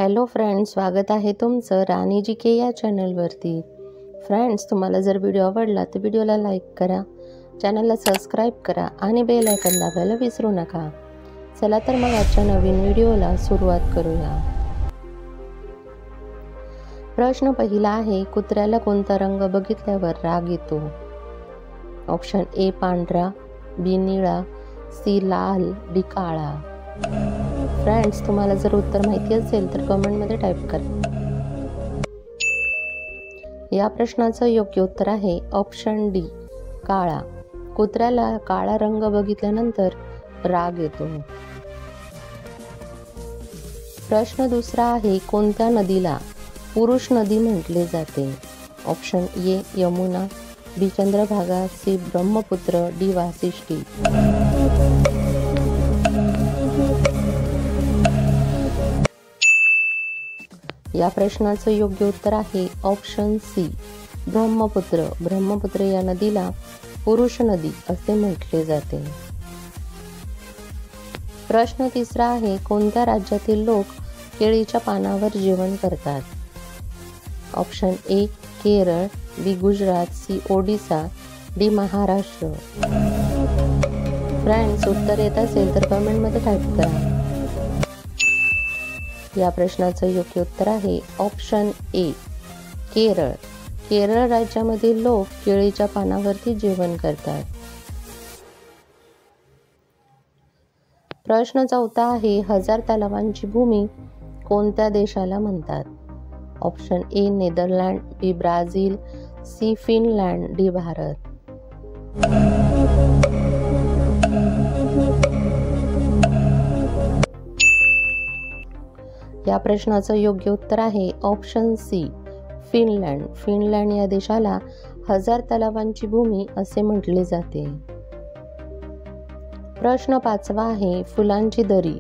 Hello friends, स्वागत आहे तुमचं राणी जी के या चॅनलवरती। फ्रेंड्स, तुम्हाला जर व्हिडिओ आवडला तर व्हिडिओला लाईक करा, चॅनलला सबस्क्राईब करा आणि बेल आयकॉन दाबायला विसरू नका। चला तर मग आजच्या नवीन व्हिडिओला सुरुवात करूया। प्रश्न पहिला आहे, कुत्र्याला कोणता रंग बघितल्यावर राग येतो? ऑप्शन ए पांढरा, बी निळा, सी लाल, डी काळा। फ्रेंड्स, तुम्हाला जर उत्तर माहिती असेल तर कमेंटमध्ये टाईप करा। या प्रश्नाचं योग्य उत्तर आहे ऑप्शन डी काळा। कुत्र्याला काळा रंग बघितल्यानंतर राग येतो। प्रश्न दुसरा आहे, कोणत्या नदीला पुरुष नदी म्हटले जाते? Option A Yamuna, B Chandrabhaga, C Brahmaputra, D Vashishthi. या प्रश्नाचं योग्य उत्तर आहे ऑप्शन सी ब्रह्मपुत्र। ब्रह्मपुत्र या नदीला पुरुष नदी असे म्हटले जाते। प्रश्न तिसरा आहे, कोणत्या राज्यातील लोक केळीच्या पानावर जेवण करतात? Option A Kerala, B Gujarat, C Odisha, D Maharashtra. Friends, उत्तर येत असेल तर कमेंटमध्ये टाईप करा। या प्रश्नाचं योग्य उत्तर आहे ऑप्शन ए केरळ। केरळ राज्यामधील लोक केळीच्या पानावरती जेवण करतात। प्रश्न चौथा आहे, हजार तलावांची भूमी कोणत्या देशाला म्हणतात? Option A Netherland, B Brazil, C Finland, D Bharat. या प्रश्नाचं योग्य उत्तर आहे ऑप्शन सी फिनलँड। फिनलँड या देशाला हजार तलावांची भूमी असे म्हटले जाते। प्रश्न पाचवा आहे, फुलांची दरी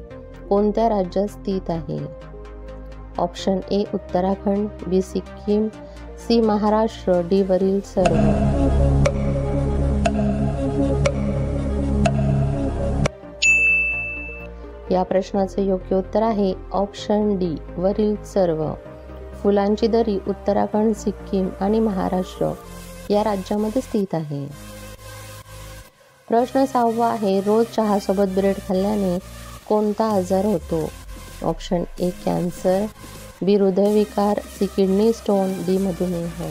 कोणत्या राज्यात स्थित आहे? Option A Uttarakhand, B Sikkim, C Maharashtra, D वरील सर्व। या प्रश्नाचं योग्य उत्तर आहे ऑप्शन डी वरील सर्व। फुलांची दरी उत्तराखंड, सिक्कीम आणि महाराष्ट्र या राज्यामध्ये स्थित आहे। प्रश्न सहावा आहे, रोज चहासोबत ब्रेड खाल्ल्याने कोणता आजार होतो? ऑप्शन ए कॅन्सर, बी हृदयविकार, सी किडनी स्टोन, डी मधुमेह।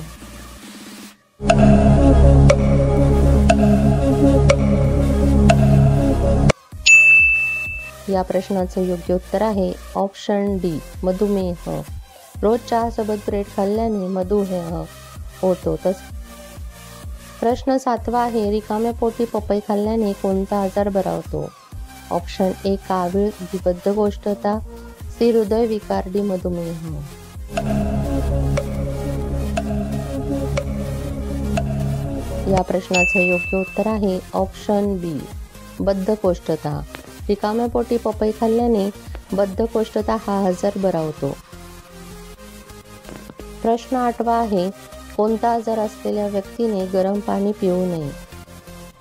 या प्रश्नाचं योग्य उत्तर आहे ऑप्शन डी मधुमेह। रोज चहासोबत ब्रेड खाल्ल्याने मधुमेह होतो। प्रश्न सातवा आहे, रिकाम्या पोटी पपई खाल्ल्याने कोणता आजार बरा होतो? ऑप्शन ए कावीळ, बी बद्धकोष्ठता, सी हृदयविकार, डी मधुमेह। या प्रश्नाचं योग्य उत्तर आहे ऑप्शन बी बद्धकोष्ठता। रिकाम्या पोटी पपई खाल्ल्याने बद्धकोष्ठता हा आजार बरा होतो। प्रश्न आठवा आहे, कोणता आजार असलेल्या व्यक्तीने गरम पाणी पिऊ नये?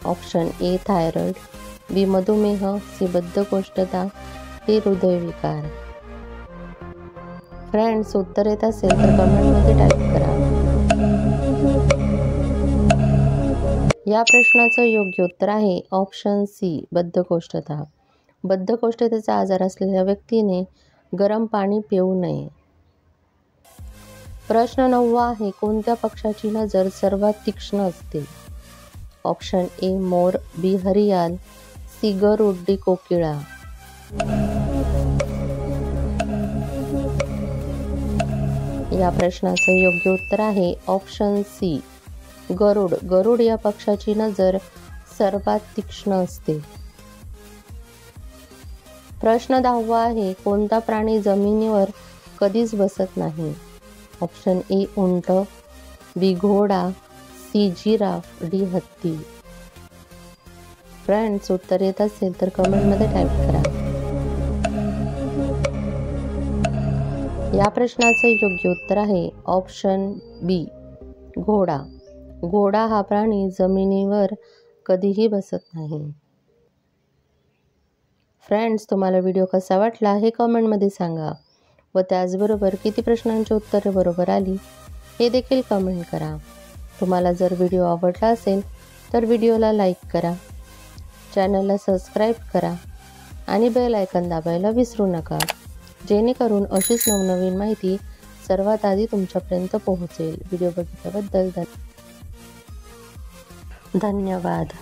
ऑप्शन ए थायरॉइड, बी मधुमेह, सी बद्धकोष्ठता, डी हृदयविकार। फ्रेंड्स, उत्तर येत असेल तर कमेंटमध्ये टाईप करा। या प्रश्नाचं योग्य उत्तर आहे ऑप्शन सी बद्धकोष्ठता। बद्धकोष्ठतेचा आजार असलेल्या व्यक्तीने गरम पाणी पिऊ नये। प्रश्न नववा आहे, कोणत्या पक्षाची नजर सर्वात तीक्ष्ण असते? ऑप्शन ए मोर, बी हरियाल, सी गरुड, डी कोकिळा। या प्रश्नाचं योग्य उत्तर आहे ऑप्शन सी गरुड। गरुड या पक्षाची नजर सर्वात तीक्ष्ण असते। प्रश्न 10वा आहे, कोणता प्राणी जमिनीवर कधीच बसत नाही? ऑप्शन ए उंट, बी घोडा, सी जिराफ, डी हत्ती। फ्रेंड्स, उत्तर येत असेल तर कमेंटमध्ये टाईप करा। या प्रश्नाचं योग्य उत्तर आहे ऑप्शन बी घोडा। घोडा हा प्राणी जमिनीवर कधीही बसत नाही। फ्रेंड्स, तुम्हाला व्हिडिओ कसा वाटला हे कमेंटमध्ये सांगा। व त्याचबरोबर किती प्रश्नांची उत्तरे बरोबर आली हे देखील कमेंट करा. तुम्हाला जर व्हिडिओ आवडला असेल तर व्हिडिओला लाईक करा, चॅनलला सबस्क्राईब करा आणि बेल आयकॉन दाबायला विसरू नका, जेणेकरून अशीच नवनवीन माहिती सर्वात आधी तुमच्यापर्यंत पोहोचेल. व्हिडिओ बघितल्याबद्दल धन्यवाद.